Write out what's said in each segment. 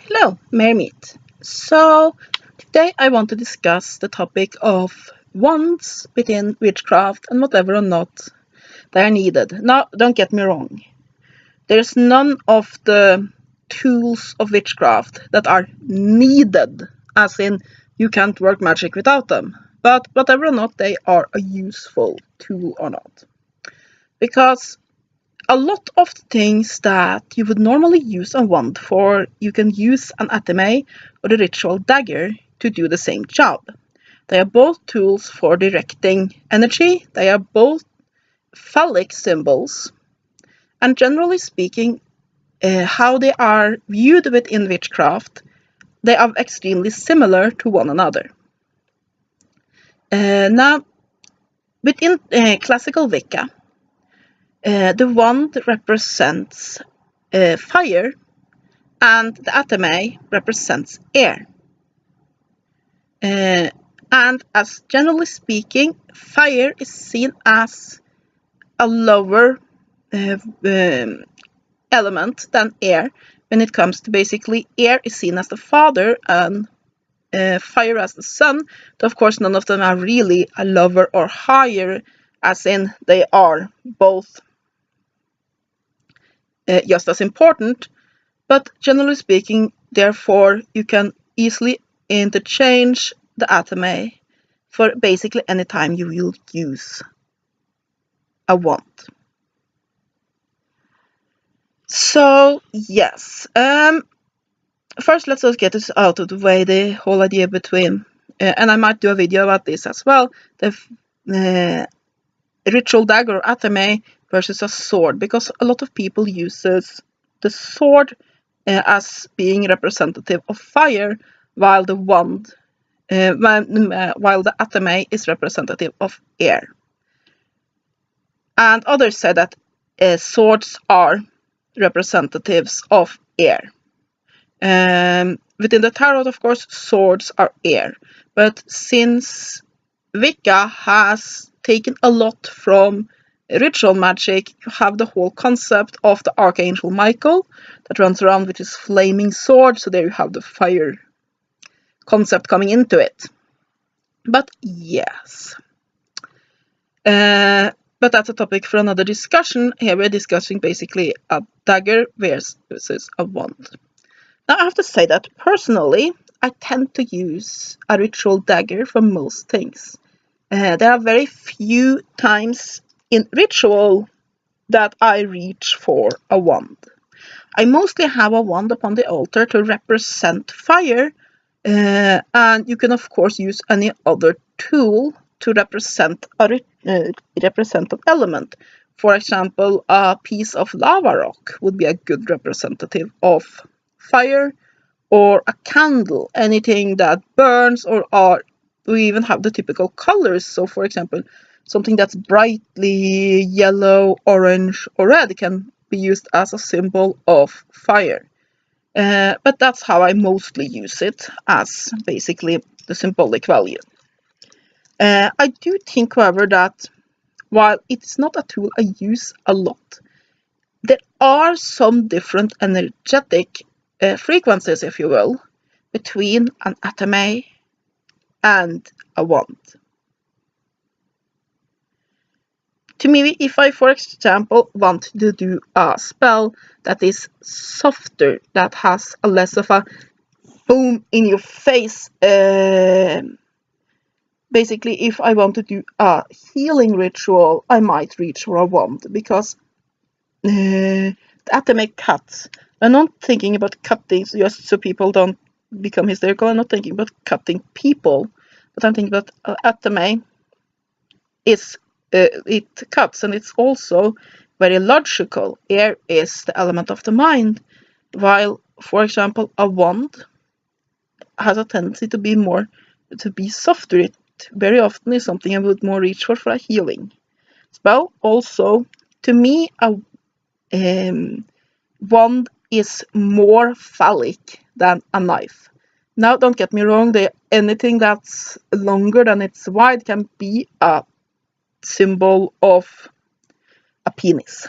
Hello, Mermaid. So, today I want to discuss the topic of wands within witchcraft and whatever or not they are needed. Now, don't get me wrong. There's none of the tools of witchcraft that are needed, as in you can't work magic without them. But whatever or not they are a useful tool or not. Because a lot of things that you would normally use a wand for, you can use an Athame or a ritual dagger to do the same job. They are both tools for directing energy, they are both phallic symbols, and generally speaking, how they are viewed within witchcraft, they are extremely similar to one another. Now, within classical Wicca, the wand represents fire, and the Athame represents air. And as generally speaking, fire is seen as a lower element than air. When it comes to basically, air is seen as the father and fire as the son. So of course, none of them are really a lower or higher, as in they are both just as important. But generally speaking, therefore, you can easily interchange the Athame for basically any time you will use a wand. So, yes. First, let's just get this out of the way, the whole idea between, and I might do a video about this as well, the ritual dagger or Athame versus a sword, because a lot of people uses the sword as being representative of fire, while the wand, while the Athame is representative of air. And others say that swords are representatives of air. Within the tarot, of course, swords are air. But since Wicca has taken a lot from ritual magic, you have the whole concept of the Archangel Michael that runs around with his flaming sword, so there you have the fire concept coming into it. But yes. But that's a topic for another discussion. Here we're discussing basically a dagger versus a wand. Now I have to say that personally, I tend to use a ritual dagger for most things. There are very few times in ritual that I reach for a wand. I mostly have a wand upon the altar to represent fire, and you can of course use any other tool to represent an element. For example, a piece of lava rock would be a good representative of fire, or a candle, anything that burns, or we even have the typical colors. So for example, something that's brightly yellow, orange, or red can be used as a symbol of fire. But that's how I mostly use it, as basically the symbolic value. I do think, however, that while it's not a tool I use a lot, there are some different energetic frequencies, if you will, between an Athame and a wand. To me, if I, for example, want to do a spell that is softer, that has a less of a boom in your face, basically, if I want to do a healing ritual, I might reach for a wand, because the Athame cuts. I'm not thinking about cutting just so people don't become hysterical. I'm not thinking about cutting people, but I'm thinking about Athame is it cuts, and it's also very logical. Air is the element of the mind, while, for example, a wand has a tendency to be softer. It very often is something I would more reach for a healing spell. Also, to me, a wand is more phallic than a knife. Now, don't get me wrong, anything that's longer than it's wide can be a symbol of a penis.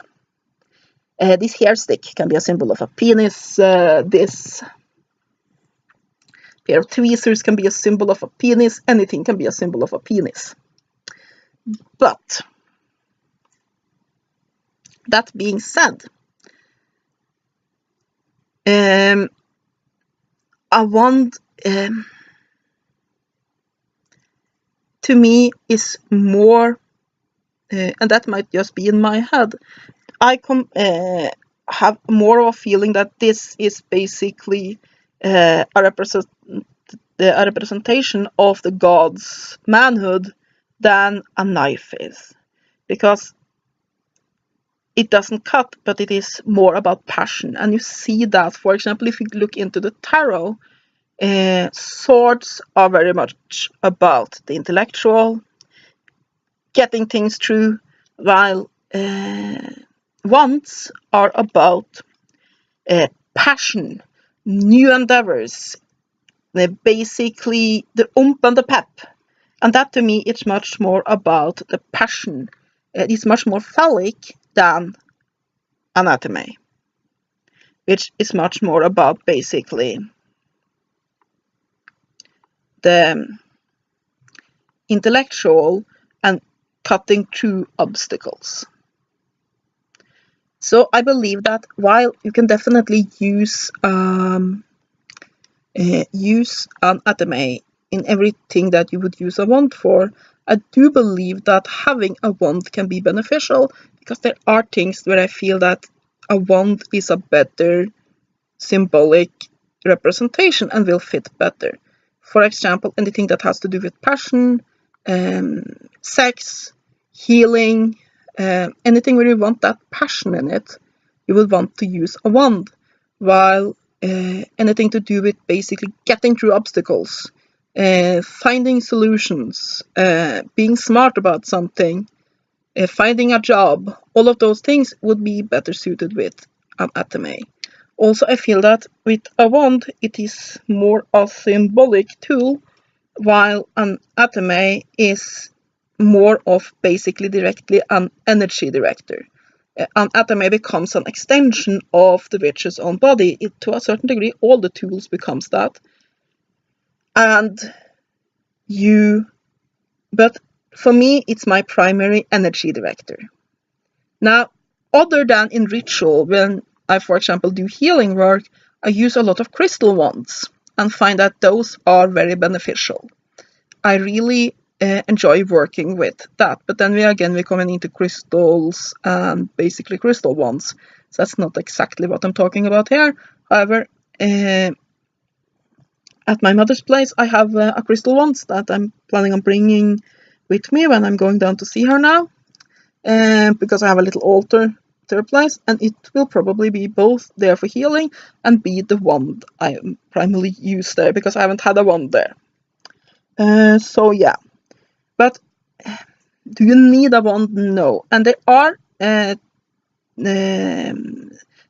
This hair stick can be a symbol of a penis. This pair of tweezers can be a symbol of a penis. Anything can be a symbol of a penis. But that being said, a wand to me is more, and that might just be in my head, I have more of a feeling that this is basically a representation of the god's manhood than a knife is. Because it doesn't cut, but it is more about passion. And you see that, for example, if you look into the tarot, swords are very much about the intellectual, getting things through, while wands are about passion, new endeavors, basically the oomph and the pep. And that to me, it's much more about the passion. It's much more phallic than Athame, which is much more about basically the intellectual and cutting through obstacles. So I believe that while you can definitely use an Athame in everything that you would use a wand for, I do believe that having a wand can be beneficial, because there are things where I feel that a wand is a better symbolic representation and will fit better. For example, anything that has to do with passion, sex, healing, anything where you want that passion in it, you will want to use a wand. While anything to do with basically getting through obstacles, finding solutions, being smart about something, finding a job, all of those things would be better suited with an Athame. Also, I feel that with a wand, it is more a symbolic tool, while an Athame is more of basically directly an energy director. An Athame becomes an extension of the witch's own body. To a certain degree, all the tools becomes that. But for me, it's my primary energy director. Now, other than in ritual, when I, for example, do healing work, I use a lot of crystal wands and find that those are very beneficial. I really enjoy working with that. But then we're coming into crystals and basically crystal wands. So that's not exactly what I'm talking about here. However, at my mother's place, I have a crystal wand that I'm planning on bringing with me when I'm going down to see her now. Because I have a little altar at her place, and it will probably be both there for healing and be the wand I primarily use there, because I haven't had a wand there. So yeah. But do you need a wand? No. And there are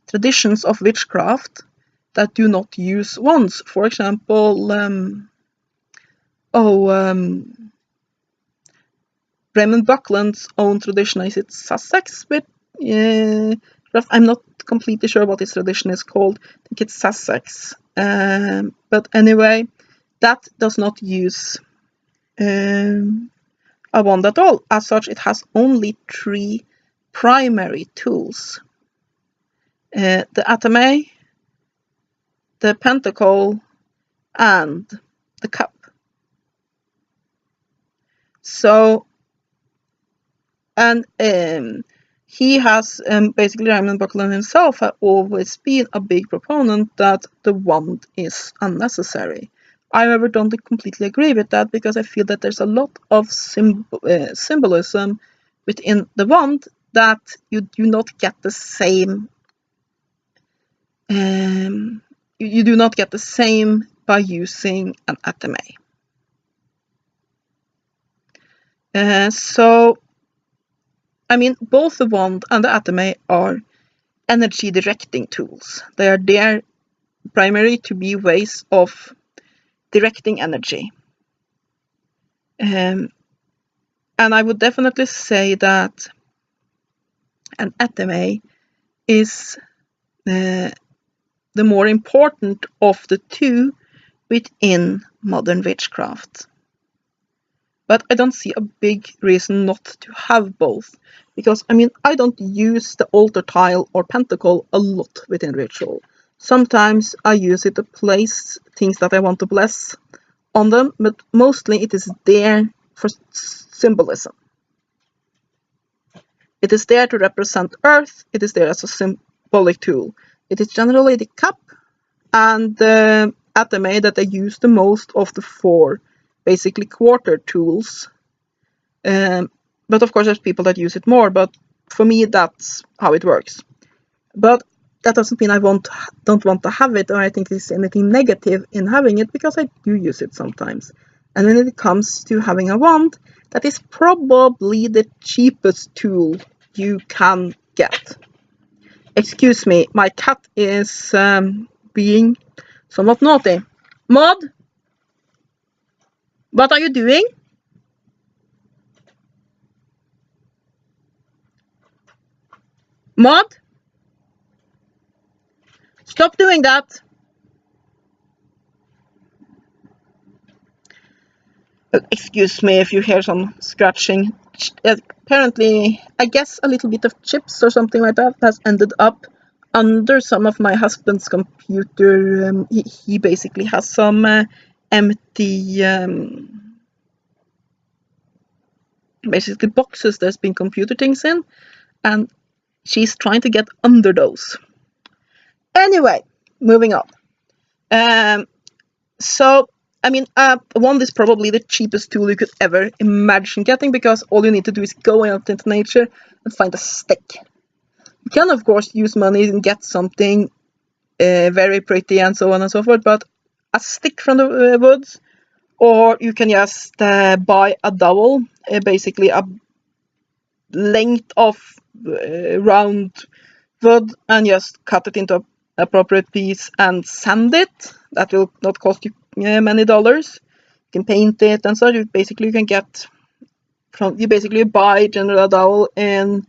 traditions of witchcraft that do not use wands. For example, Raymond Buckland's own tradition, is it Sussex? But I'm not completely sure what his tradition is called. I think it's Sussex. But anyway, that does not use a wand at all. As such, it has only 3 primary tools. The Athame, the pentacle, and the cup. So, and he has, basically Raymond Buckland himself, has always been a big proponent that the wand is unnecessary. I, however, don't completely agree with that, because I feel that there's a lot of symbolism within the wand that you do not get the same. You do not get the same by using an Athame. So, I mean, both the wand and the Athame are energy directing tools. They are there primarily to be ways of directing energy. And I would definitely say that an Athame is the more important of the two, within modern witchcraft. But I don't see a big reason not to have both. Because, I mean, I don't use the altar tile or pentacle a lot within ritual. Sometimes I use it to place things that I want to bless on them, but mostly it is there for symbolism. It is there to represent Earth, it is there as a symbolic tool. It is generally the cup and the Athame that I use the most of the four, basically quarter tools. But of course there's people that use it more, but for me that's how it works. But that doesn't mean I don't want to have it, or I think there's anything negative in having it, because I do use it sometimes. And when it comes to having a wand, that is probably the cheapest tool you can get. Excuse me, my cat is being somewhat naughty. Maud, what are you doing? Maud, stop doing that. Excuse me if you hear some scratching. Apparently, I guess a little bit of chips or something like that has ended up under some of my husband's computer. He basically has some empty basically boxes there's been computer things in, and she's trying to get under those. Anyway, moving on. So I mean, wand is probably the cheapest tool you could ever imagine getting, because all you need to do is go out into nature and find a stick. You can, of course, use money and get something very pretty and so on and so forth, but a stick from the woods, or you can just buy a dowel, basically a length of round wood, and just cut it into an appropriate piece and sand it. That will not cost you many dollars. You can paint it and so you basically can get from, you basically buy general dowel in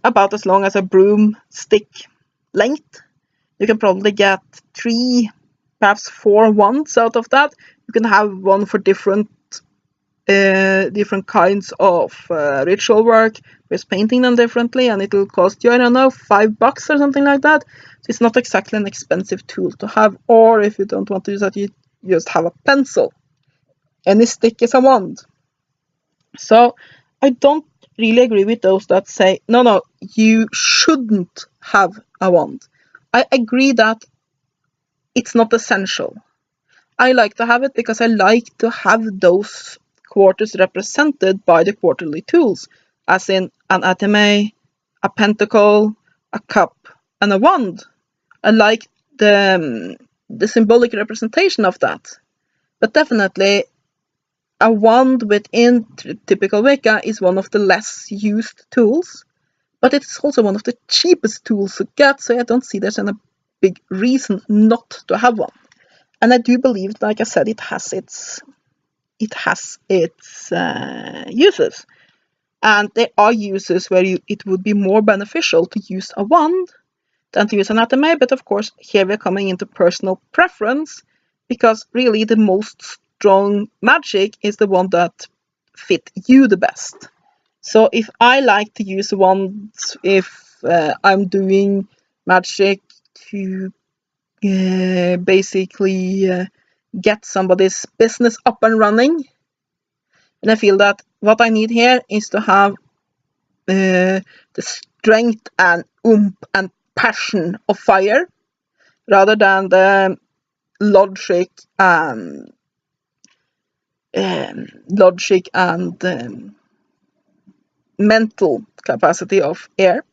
about as long as a broomstick length. You can probably get 3, perhaps 4 wands out of that. You can have one for different kinds of ritual work, with painting them differently, and it will cost you, I don't know, $5 or something like that. So it's not exactly an expensive tool to have. Or if you don't want to use that, you just have a pencil. Any stick is a wand. So I don't really agree with those that say, no, you shouldn't have a wand. I agree that it's not essential. I like to have it because I like to have those quarters represented by the quarterly tools, as in an Athame, a pentacle, a cup, and a wand. I like the symbolic representation of that. But definitely, a wand within typical Wicca is one of the less used tools, but it's also one of the cheapest tools to get, so I don't see there's any big reason not to have one. And I do believe, like I said, it has its uses. And there are uses where it would be more beneficial to use a wand than to use an Athame, but of course here we're coming into personal preference, because really the most strong magic is the one that fit you the best. So if I like to use wands if I'm doing magic to basically get somebody's business up and running, and I feel that what I need here is to have the strength and oomph and passion of fire, rather than the logic and mental capacity of air,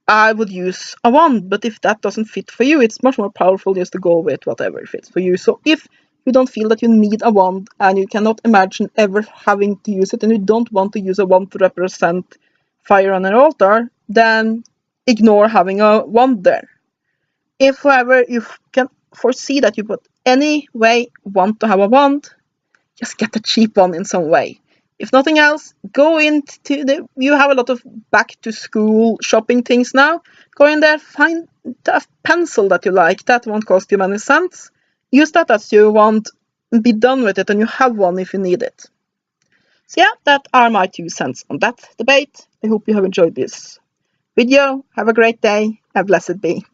I would use a wand. But if that doesn't fit for you, it's much more powerful just to go with whatever fits for you. So if you don't feel that you need a wand and you cannot imagine ever having to use it, and you don't want to use a wand to represent fire on an altar, then ignore having a wand there. If, however, you can foresee that you would anyway want to have a wand, just get a cheap one in some way. If nothing else, go into you have a lot of back to school shopping things now. Go in there, find a pencil that you like. That won't cost you many cents. use that as you want, be done with it, and you have one if you need it. So yeah, that are my 2 cents on that debate. I hope you have enjoyed this video. Have a great day and blessed be.